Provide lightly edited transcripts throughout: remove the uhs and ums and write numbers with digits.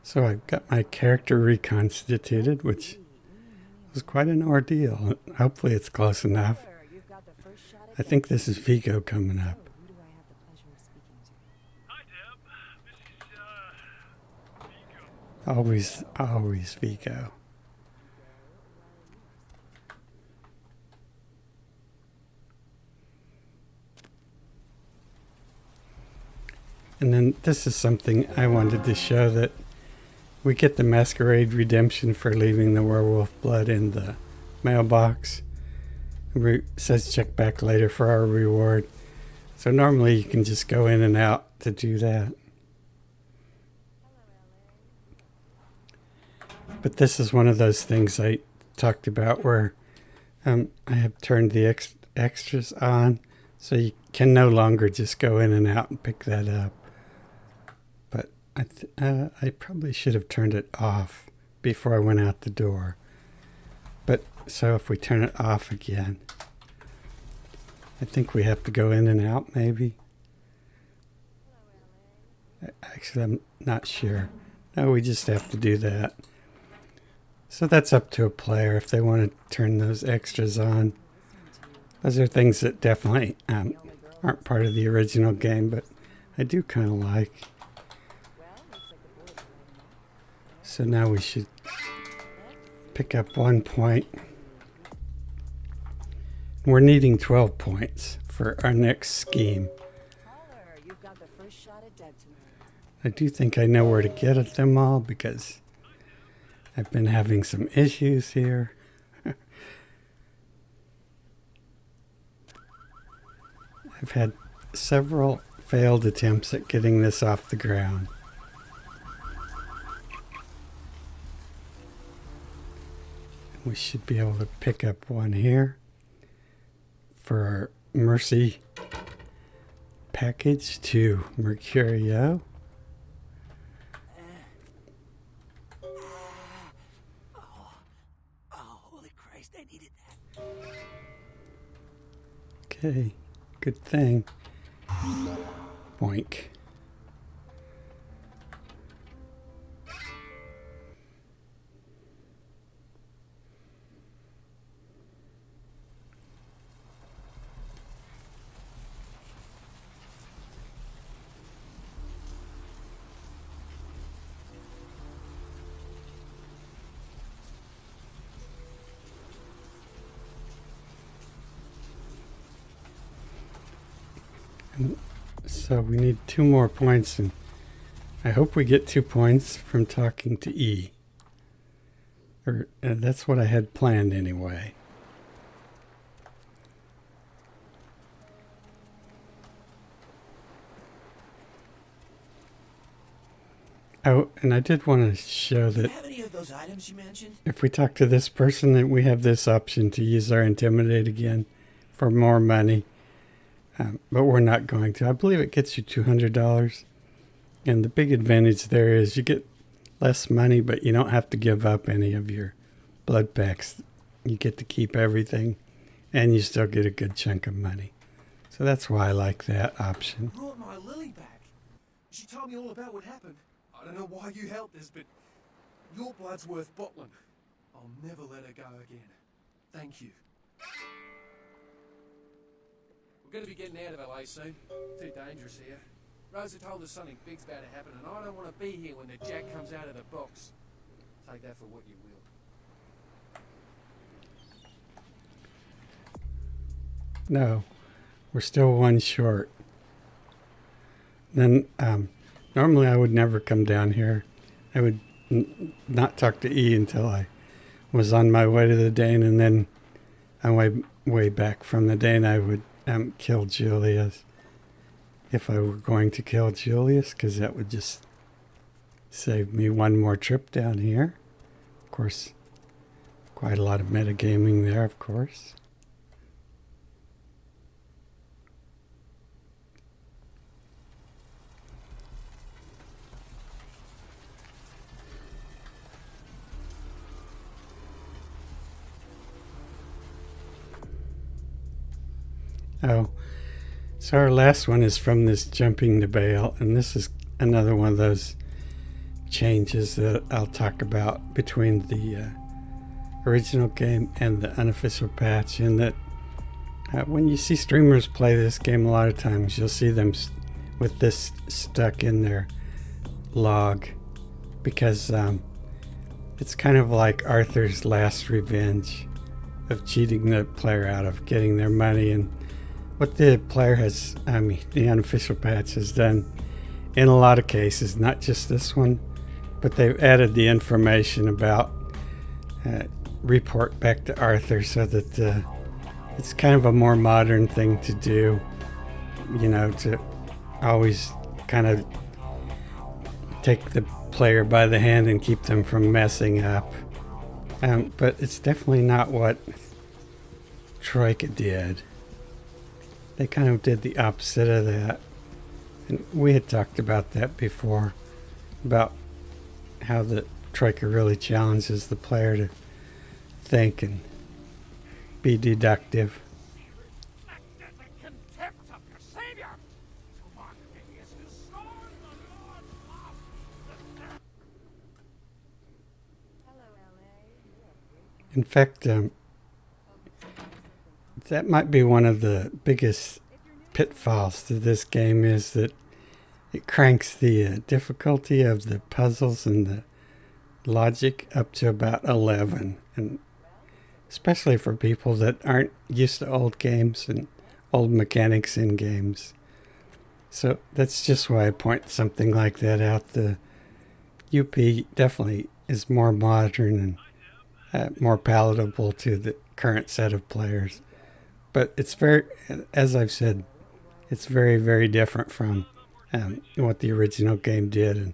So I've got my character reconstituted, which was quite an ordeal. Hopefully it's close enough. I think this is Vigo coming up. Always Vigo. And then this is something I wanted to show, that we get the Masquerade redemption for leaving the werewolf blood in the mailbox. It says check back later for our reward. So normally you can just go in and out to do that. But this is one of those things I talked about where I have turned the extras on, so you can no longer just go in and out and pick that up. But I probably should have turned it off before I went out the door. But so if we turn it off again, I think we have to go in and out maybe. Actually, I'm not sure. No, we just have to do that. So that's up to a player if they want to turn those extras on. Those are things that definitely aren't part of the original game, but I do kind of like. So now we should pick up 1 point. We're needing 12 points for our next scheme. I do think I know where to get at them all because I've been having some issues here. I've had several failed attempts at getting this off the ground. We should be able to pick up one here for our Mercy package to Mercurio. Holy Christ, I needed that. Okay, good thing. Boink. So we need 2 more points, and I hope we get 2 points from talking to E. Or that's what I had planned anyway. Oh, and I did want to show that Have any of those items you mentioned? if we talk to this person, that we have this option to use our Intimidate again for more money. But we're not going to. I believe it gets you $200. And the big advantage there is you get less money, but you don't have to give up any of your blood packs. You get to keep everything, and you still get a good chunk of money. So that's why I like that option. I brought my Lily back. She told me all about what happened. I don't know why you helped us, but your blood's worth bottling. I'll never let her go again. Thank you. We're going to be getting out of LA soon. Too dangerous here. Rosa told us something big's about to happen, and I don't want to be here when the jack comes out of the box. Take that for what you will. No, we're still 1 short. Then normally I would never come down here. I would not talk to E until I was on my way to the Dane, and then on my way back from the Dane I would kill Julius. If I were going to kill Julius, because that would just save me 1 more trip down here. Of course, quite a lot of metagaming there, of course. Oh, so our last one is from this Jumping the Bail, and this is another one of those changes that I'll talk about between the original game and the unofficial patch, in that when you see streamers play this game, a lot of times you'll see them with this stuck in their log, because it's kind of like Arthur's last revenge of cheating the player out of getting their money. And what the player has, the unofficial patch has done in a lot of cases, not just this one, but they've added the information about report back to Arthur, so that it's kind of a more modern thing to do, to always kind of take the player by the hand and keep them from messing up. But it's definitely not what Troika did. They kind of did the opposite of that. And we had talked about that before, about how the Troika really challenges the player to think and be deductive. In fact, that might be one of the biggest pitfalls to this game, is that it cranks the difficulty of the puzzles and the logic up to about 11, and especially for people that aren't used to old games and old mechanics in games. So that's just why I point something like that out. The UP definitely is more modern and more palatable to the current set of players. But it's very, as I've said, it's very, very different from what the original game did and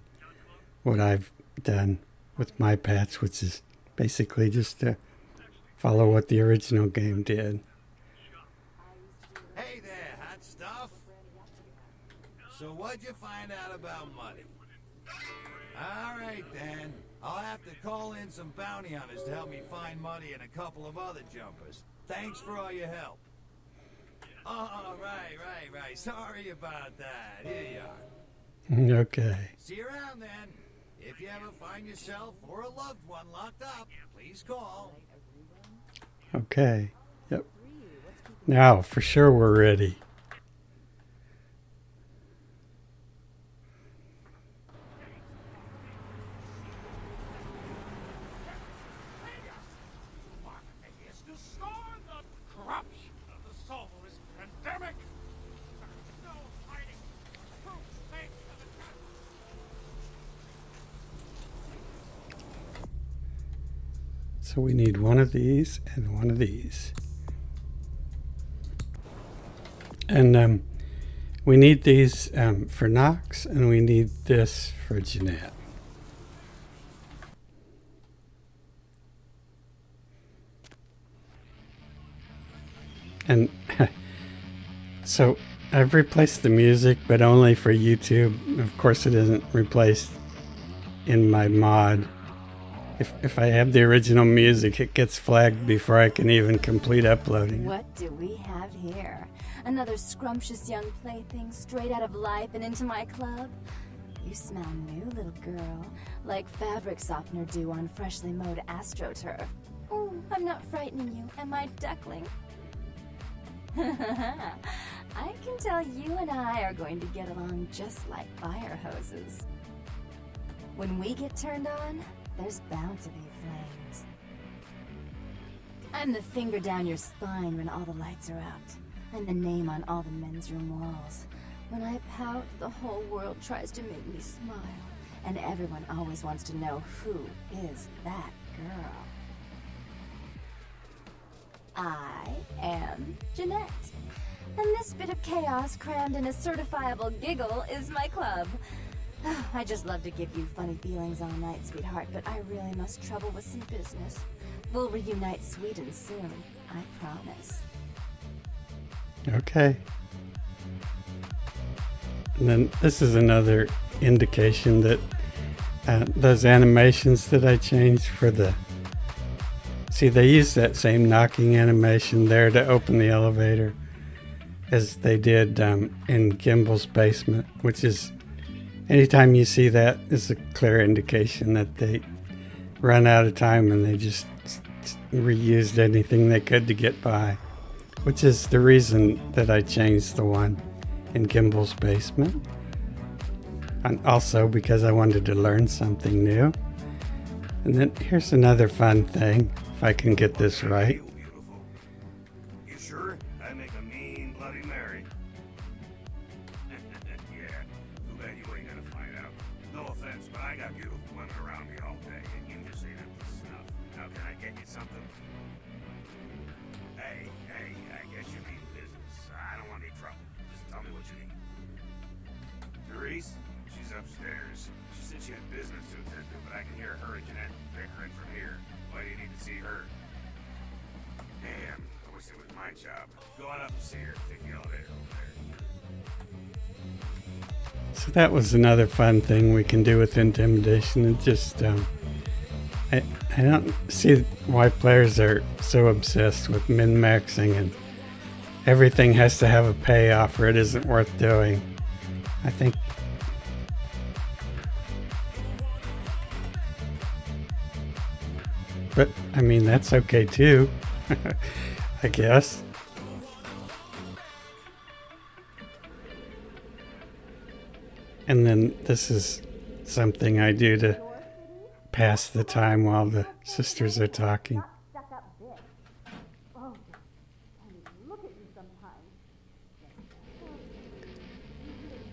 what I've done with my patch, which is basically just to follow what the original game did. Hey there, hot stuff. So what'd you find out about money? All right, then. I'll have to call in some bounty hunters to help me find money and a couple of other jumpers. Thanks for all your help. Oh, right. Sorry about that. Here you are. Okay. See you around then. If you ever find yourself or a loved one locked up, please call. Okay. Yep. Now, for sure, we're ready. So we need one of these and one of these. And we need these for Knox, and we need this for Jeanette. And so I've replaced the music, but only for YouTube. Of course, it isn't replaced in my mod. If I have the original music, it gets flagged before I can even complete uploading. What do we have here? Another scrumptious young plaything straight out of life and into my club? You smell new, little girl, like fabric softener dew on freshly mowed AstroTurf. Oh, I'm not frightening you, am I, duckling? I can tell you and I are going to get along just like fire hoses. When we get turned on, there's bound to be flames. I'm the finger down your spine when all the lights are out. I'm the name on all the men's room walls. When I pout, the whole world tries to make me smile. And everyone always wants to know who is that girl. I am Jeanette. And this bit of chaos crammed in a certifiable giggle is my club. I just love to give you funny feelings all night, sweetheart, but I really must trouble with some business. We'll reunite sweet and soon, I promise. Okay. And then this is another indication that those animations that I changed for the... See, they used that same knocking animation there to open the elevator as they did in Gimbel's basement, which is anytime you see that, is a clear indication that they run out of time and they just reused anything they could to get by, which is the reason that I changed the one in Gimbel's basement. And also because I wanted to learn something new. And then here's another fun thing, if I can get this right. Beautiful. You sure? I make a mean Bloody Mary. Yeah, too bad you ain't gonna find out. No offense, but I got beautiful women around me all day, and you just ain't up to snuff. How can I get you something? Hey, I guess you mean business. I don't want any trouble. Just tell me what you need. Therese? She's upstairs. She said she had business to attend to, but I can hear her and Jeanette bickering from here. Why do you need to see her? Damn, I wish it was my job. Go on up and see her. Take the elevator over there. So that was another fun thing we can do with intimidation. It just, I don't see why players are so obsessed with min-maxing and everything has to have a payoff or it isn't worth doing. I think but I mean that's okay too. I guess. And then this is something I do to pass the time while the sisters are talking.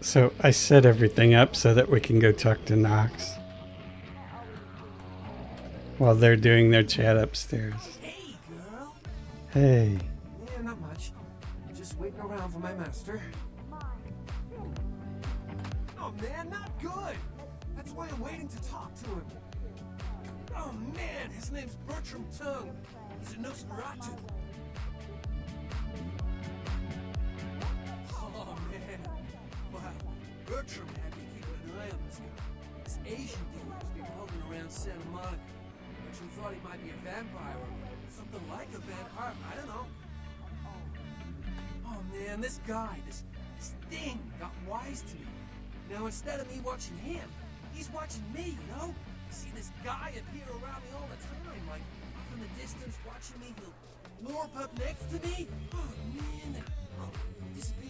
So I set everything up so that we can go talk to Knox while they're doing their chat upstairs. Hey, girl. Hey. Yeah, not much. Just waiting around for my master. Oh man, not good. That's why I'm waiting to talk to him. Oh man, his name's Bertram Tung. He's a Nosferatu. Oh man. Wow. Bertram had me keeping an eye on this guy. This Asian dude who's been poking around Santa Monica. Bertram thought he might be a vampire or something like a vampire. I don't know. Oh man, this guy, this thing got wise to me. Now instead of me watching him, he's watching me, you know? I see this guy appear around me all the time, like off in the distance watching me. He'll warp up next to me. Oh man, and disappear.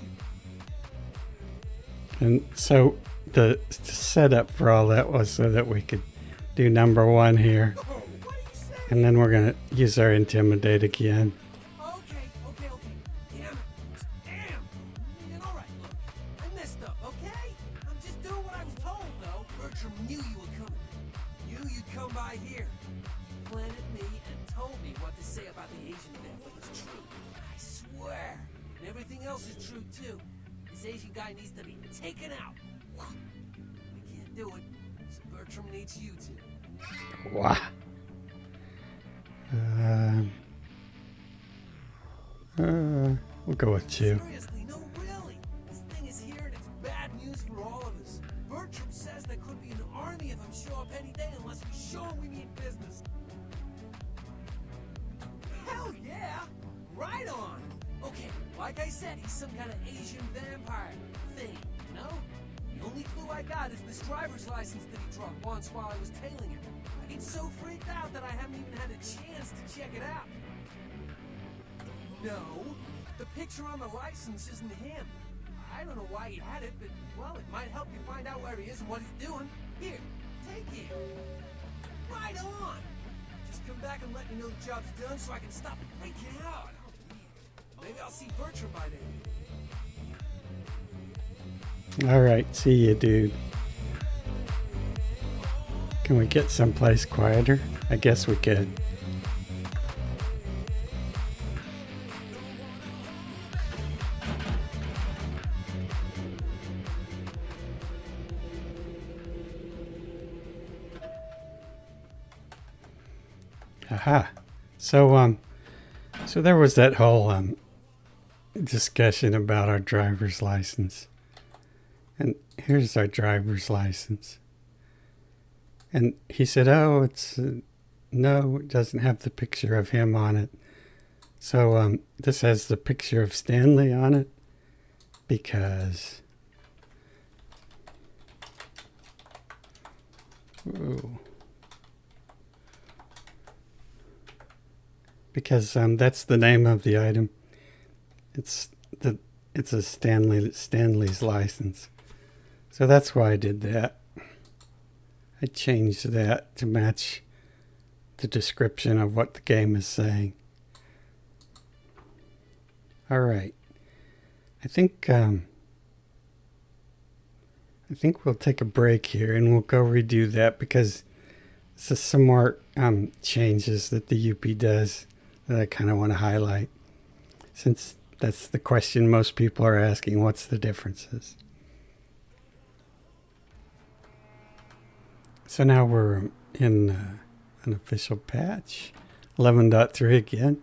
And so the setup for all that was so that we could do number one here. Oh, what are you saying? And then we're going to use our intimidate again. Okay. Damn it. Damn. Man, all right, look. I messed up, okay? I'm just doing what I was told, though. Bertram knew you were coming. Knew you'd come by here. He planted me and told me what to say about the Asian thing, but it's true. I swear. And everything else is true, too. This Asian guy needs to be taken out. We can't do it, so Bertram needs you to. Wow. We'll go with two. Seriously, no, really. This thing is here and it's bad news for all of us. Bertram says there could be an army of them show up any day unless we show him we mean business. Hell yeah! Right on! Okay, like I said, he's some kind of Asian vampire thing, you know? The only clue I got is this driver's license that he dropped once while I was tailing him. I get so freaked out that I haven't even had a chance to check it out. No, the picture on the license isn't him. I don't know why he had it, but, well, it might help you find out where he is and what he's doing. Here, take it. Right on! Just come back and let me know the job's done so I can stop freaking out. Oh, man. Maybe I'll see Bertram by then. All right, see you, dude. Can we get someplace quieter? I guess we could. Aha. So there was that whole discussion about our driver's license. And here's our driver's license. And he said, oh, it's, no, it doesn't have the picture of him on it. So this has the picture of Stanley on it because Ooh. Because that's the name of the item. It's a Stanley's license. So that's why I did that. I changed that to match the description of what the game is saying. All right. I think we'll take a break here and we'll go redo that because there's some more changes that the UP does that I kind of want to highlight, since that's the question most people are asking, what's the differences? So now we're in an official patch, 11.3 again,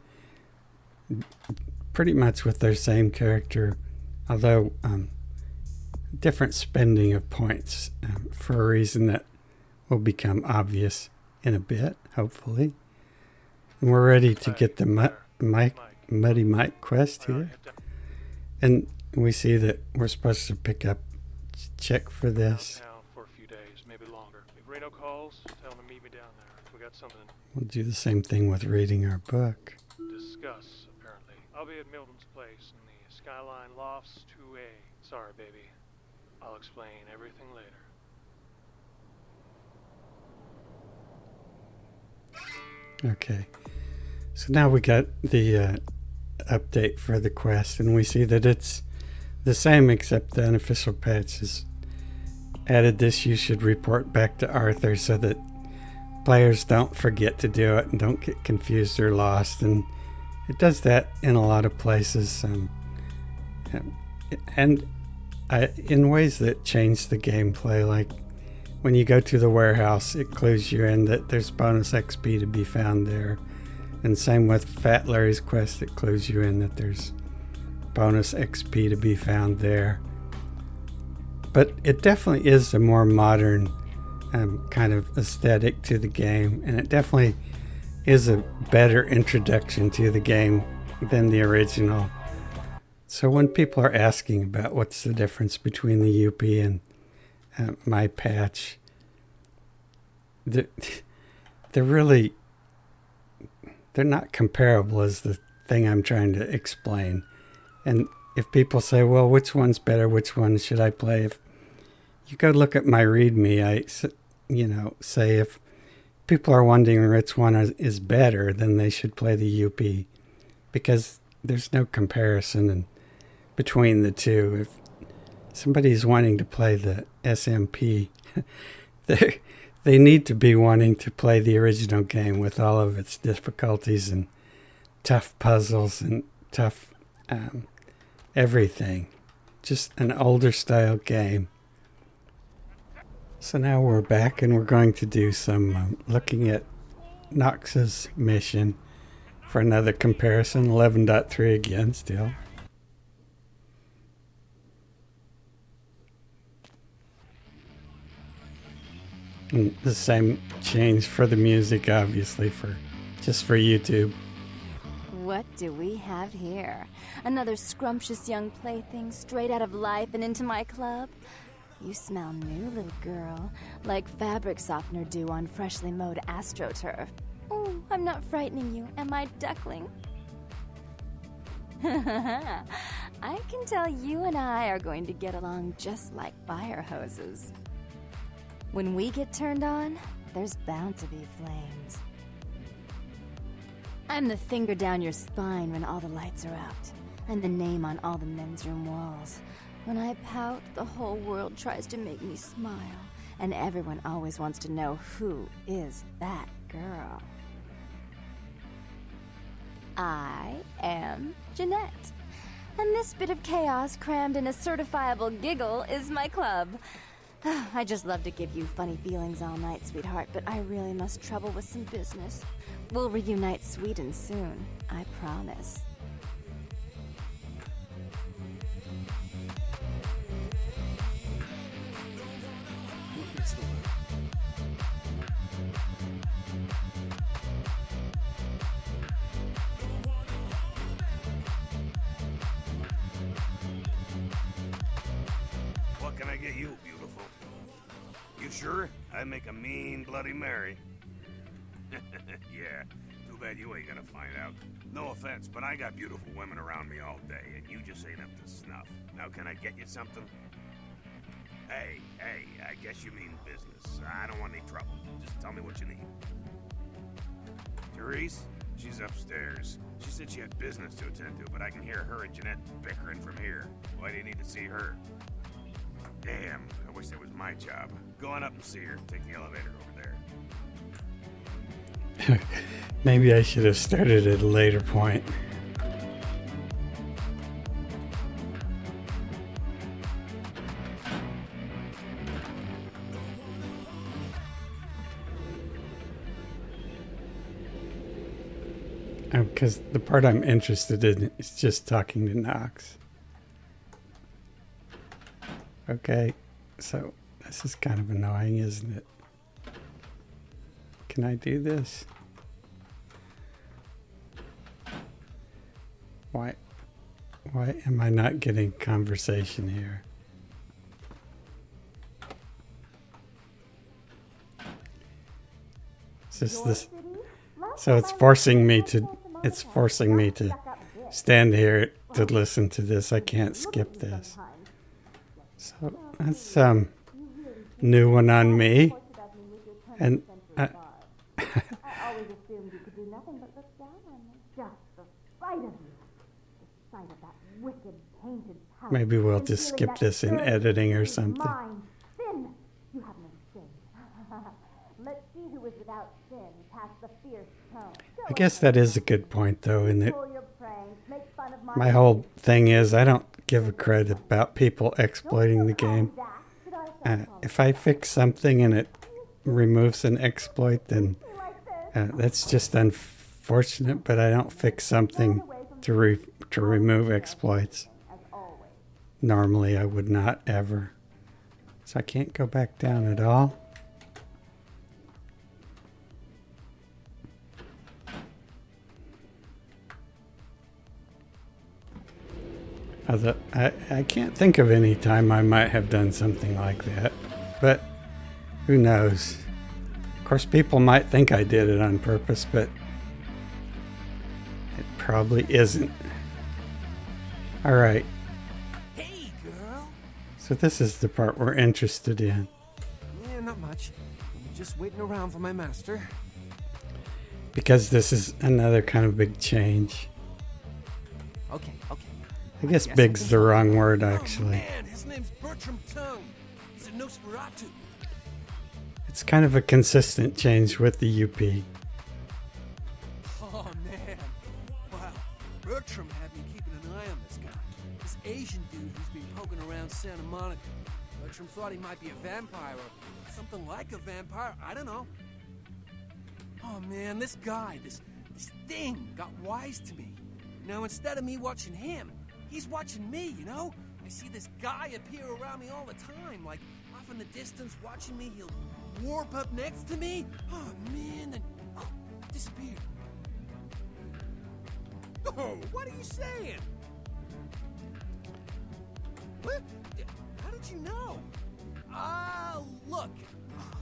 pretty much with their same character, although different spending of points for a reason that will become obvious in a bit, hopefully. And we're ready to get the Muddy Mike quest here. And we see that we're supposed to pick up check for this. For a few days, maybe longer. If Reno calls, tell him to meet me down there. We got something. We'll do the same thing with reading our book. Discuss, apparently. I'll be at Milton's place in the Skyline Lofts 2A. Sorry, baby. I'll explain everything later. Okay. So now we got the update for the quest, and we see that it's the same except the unofficial patch has added this: you should report back to Arthur, so that players don't forget to do it and don't get confused or lost. And it does that in a lot of places, and in ways that change the gameplay. Like when you go to the warehouse, it clues you in that there's bonus XP to be found there. And same with Fat Larry's quest, it clues you in that there's bonus XP to be found there. But it definitely is a more modern kind of aesthetic to the game, and it definitely is a better introduction to the game than the original. So when people are asking about what's the difference between the UP and my patch, they're not comparable is the thing I'm trying to explain. And if people say, well, which one's better, which one should I play? If you go look at my README, I say if people are wondering which one is better, then they should play the UP, because there's no comparison between the two. If somebody's wanting to play the SMP, they need to be wanting to play the original game with all of its difficulties and tough puzzles and tough everything. Just an older style game. So now we're back and we're going to do some looking at Knox's mission for another comparison. 11.3 again still. And the same change for the music, obviously, just for YouTube. What do we have here? Another scrumptious young plaything straight out of life and into my club? You smell new, little girl, like fabric softener dew on freshly mowed AstroTurf. Oh, I'm not frightening you, am I, duckling? I can tell you and I are going to get along just like fire hoses. When we get turned on, there's bound to be flames. I'm the finger down your spine when all the lights are out, and the name on all the men's room walls. When I pout, the whole world tries to make me smile, and everyone always wants to know who is that girl. I am Jeanette, and this bit of chaos crammed in a certifiable giggle is my club. I just love to give you funny feelings all night, sweetheart, but I really must trouble with some business. We'll reunite sweet and soon, I promise. What can I get at you, beautiful. You sure? I make a mean Bloody Mary. Yeah, too bad you ain't gonna find out. No offense, but I got beautiful women around me all day, and you just ain't up to snuff. Now can I get you something? Hey, I guess you mean business. I don't want any trouble. Just tell me what you need. Therese? She's upstairs. She said she had business to attend to, but I can hear her and Jeanette bickering from here. Why do you need to see her? Damn, I wish that was my job. Go on up and see her. Take the elevator over there. Maybe I should have started at a later point. Because the part I'm interested in is just talking to Knox. Okay, so this is kind of annoying, isn't it? Can I do this? Why am I not getting conversation here? Is this? So it's forcing me to stand here to listen to this. I can't skip this. So that's new one on me. And I always assumed you could do nothing but look down on me. Just the sight of you. The sight of that wicked, painted house. maybe we'll just skip this in editing or something. Sin. You have no sin. Let's see who is without sin past the fierce tone. I guess that is a good point, though, in that my whole thing is I don't give a credit about people exploiting the game. If I fix something and it removes an exploit, then that's just unfortunate, but I don't fix something to remove exploits. Normally, I would not ever. So I can't go back down at all. I can't think of any time I might have done something like that, but who knows? Of course, people might think I did it on purpose, but it probably isn't. All right. Hey, girl. So this is the part we're interested in. Yeah, not much. I'm just waiting around for my master. Because this is another kind of big change. Okay. I guess big's the wrong word, actually. Oh, man, his name's Bertram Tongue. He's a Nosferatu. It's kind of a consistent change with the UP. Oh, man. Wow. Bertram had me keeping an eye on this guy. This Asian dude who's been poking around Santa Monica. Bertram thought he might be a vampire or something like a vampire. I don't know. Oh, man, this guy, this thing got wise to me. Now, instead of me watching him, he's watching me, you know? I see this guy appear around me all the time, like off in the distance watching me. He'll warp up next to me. Oh, man, and disappear. Oh, what are you saying? What? How did you know? Look.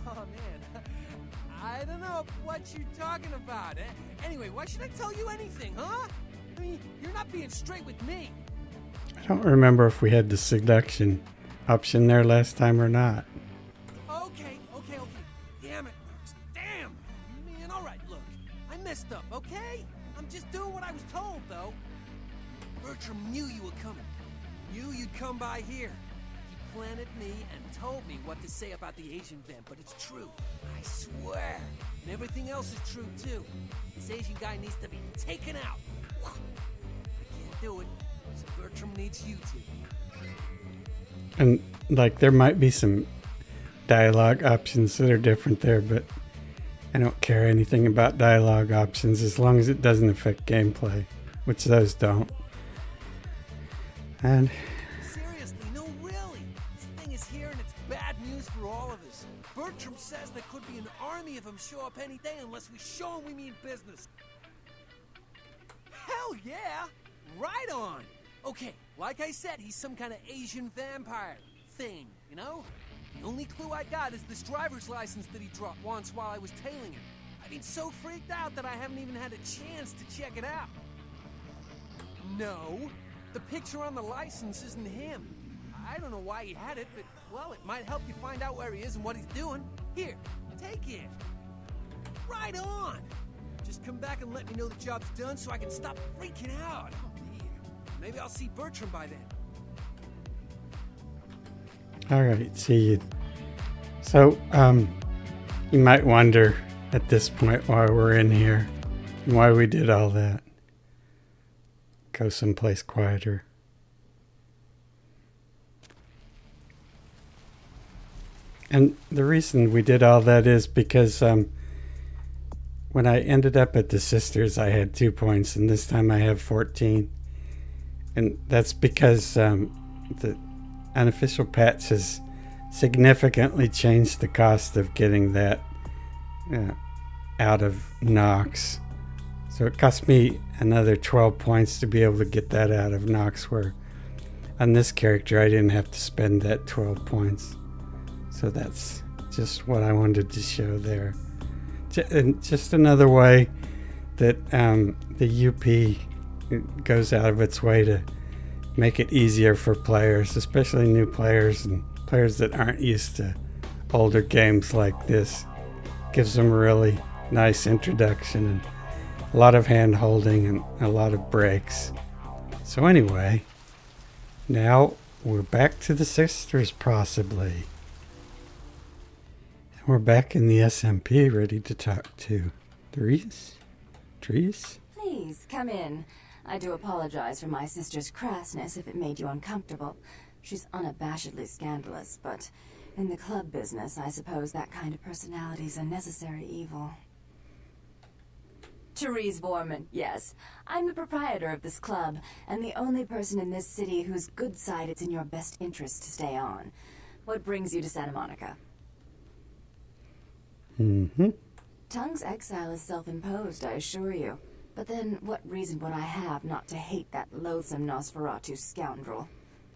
Oh, man. I don't know what you're talking about. Anyway, why should I tell you anything, huh? I mean, you're not being straight with me. I don't remember if we had the seduction option there last time or not. Okay. Damn it. Damn. Man, all right, look. I messed up, okay? I'm just doing what I was told, though. Bertram knew you were coming. Knew you'd come by here. He planted me and told me what to say about the Asian vamp, but it's true. I swear. And everything else is true, too. This Asian guy needs to be taken out. I can't do it. So Bertram needs you to. And, like, there might be some dialogue options that are different there, but I don't care anything about dialogue options as long as it doesn't affect gameplay, which those don't. And seriously, no, really. This thing is here and it's bad news for all of us. Bertram says there could be an army of them show up any day unless we show him we mean business. Hell yeah! Right on! Okay, like I said, he's some kind of Asian vampire thing. you know? The only clue I got is this driver's license that he dropped once while I was tailing him. I've been so freaked out that I haven't even had a chance to check it out. No, the picture on the license isn't him. I don't know why he had it, but, well, it might help you find out where he is and what he's doing. Here, take it. Right on! Just come back and let me know the job's done so I can stop freaking out. Oh, man. Maybe I'll see Bertram by then. All right, see you. So, you might wonder at this point why we're in here and why we did all that. Go someplace quieter. And the reason we did all that is because when I ended up at the Sisters, I had 2 points, and this time I have 14. And that's because the unofficial patch has significantly changed the cost of getting that out of Knox. So it cost me another 12 points to be able to get that out of Knox, where on this character I didn't have to spend that 12 points. So that's just what I wanted to show there. And just another way that the UP goes out of its way to make it easier for players, especially new players and players that aren't used to older games like this. Gives them a really nice introduction and a lot of hand holding and a lot of breaks. So anyway, now we're back to the Sisters possibly. And we're back in the SMP ready to talk to Dries. Dries? Please, come in. I do apologize for my sister's crassness if it made you uncomfortable. She's unabashedly scandalous, but in the club business, I suppose that kind of personality's a necessary evil. Therese Vorman, yes. I'm the proprietor of this club, and the only person in this city whose good side it's in your best interest to stay on. What brings you to Santa Monica? Tongue's exile is self-imposed, I assure you. But then, what reason would I have not to hate that loathsome Nosferatu scoundrel?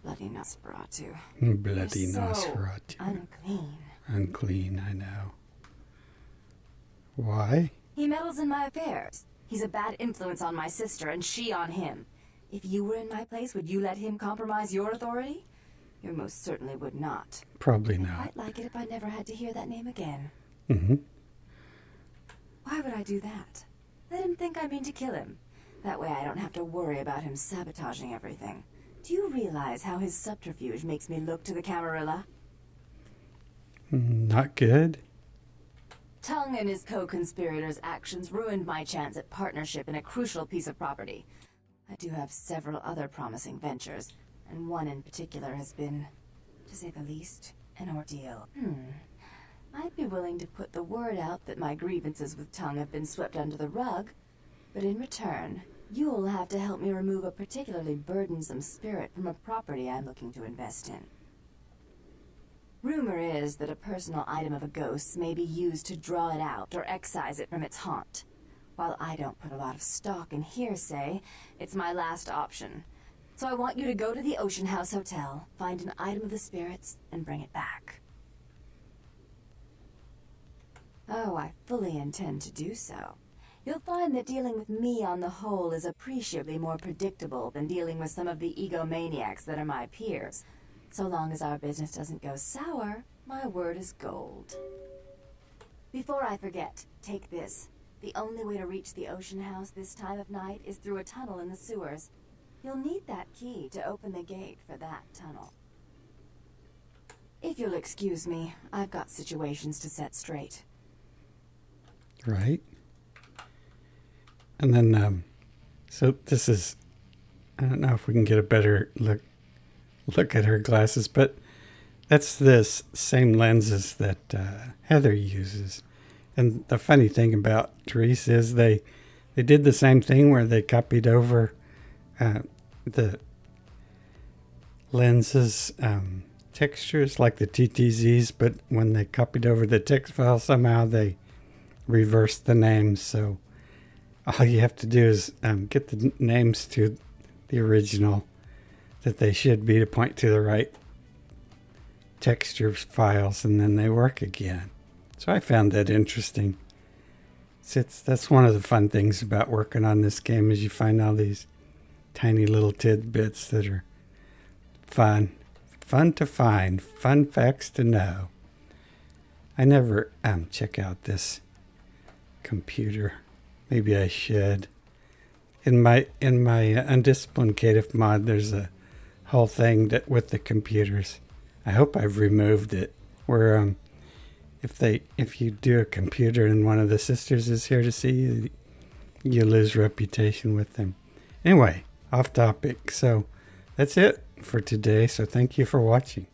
Bloody Nosferatu. Bloody You're Nosferatu. So unclean. Unclean, I know. Why? He meddles in my affairs. He's a bad influence on my sister, and she on him. If you were in my place, would you let him compromise your authority? You most certainly would not. Probably I'd not. quite like it if I never had to hear that name again. Mm-hmm. Why would I do that? Let him think I mean to kill him. That way I don't have to worry about him sabotaging everything. Do you realize how his subterfuge makes me look to the Camarilla? Not good. Tongue and his co-conspirators' actions ruined my chance at partnership in a crucial piece of property. I do have several other promising ventures, and one in particular has been, to say the least, an ordeal. I'd be willing to put the word out that my grievances with Tongue have been swept under the rug, but in return, you'll have to help me remove a particularly burdensome spirit from a property I'm looking to invest in. Rumor is that a personal item of a ghost's may be used to draw it out or excise it from its haunt. While I don't put a lot of stock in hearsay, it's my last option. So I want you to go to the Ocean House Hotel, find an item of the spirits, and bring it back. Oh, I fully intend to do so. You'll find that dealing with me on the whole is appreciably more predictable than dealing with some of the egomaniacs that are my peers. So long as our business doesn't go sour, my word is gold. Before I forget, take this. The only way to reach the Ocean House this time of night is through a tunnel in the sewers. You'll need that key to open the gate for that tunnel. If you'll excuse me, I've got situations to set straight. Right. And then, so this is, I don't know if we can get a better look at her glasses, but that's the same lenses that Heather uses. And the funny thing about Therese is they did the same thing where they copied over the lenses textures like the TTZs, but when they copied over the text file, somehow they reversed the names. So all you have to do is get the names to the original that they should be to point to the right texture files and then they work again. So I found that interesting. That's one of the fun things about working on this game is you find all these tiny little tidbits that are fun to find, fun facts to know. I never check out this computer. Maybe I should. In my undisciplined cative mod, there's a whole thing that with the computers. I hope I've removed it. Where if you do a computer and one of the sisters is here to see you, you lose reputation with them. Anyway, off topic. So that's it for today. So thank you for watching.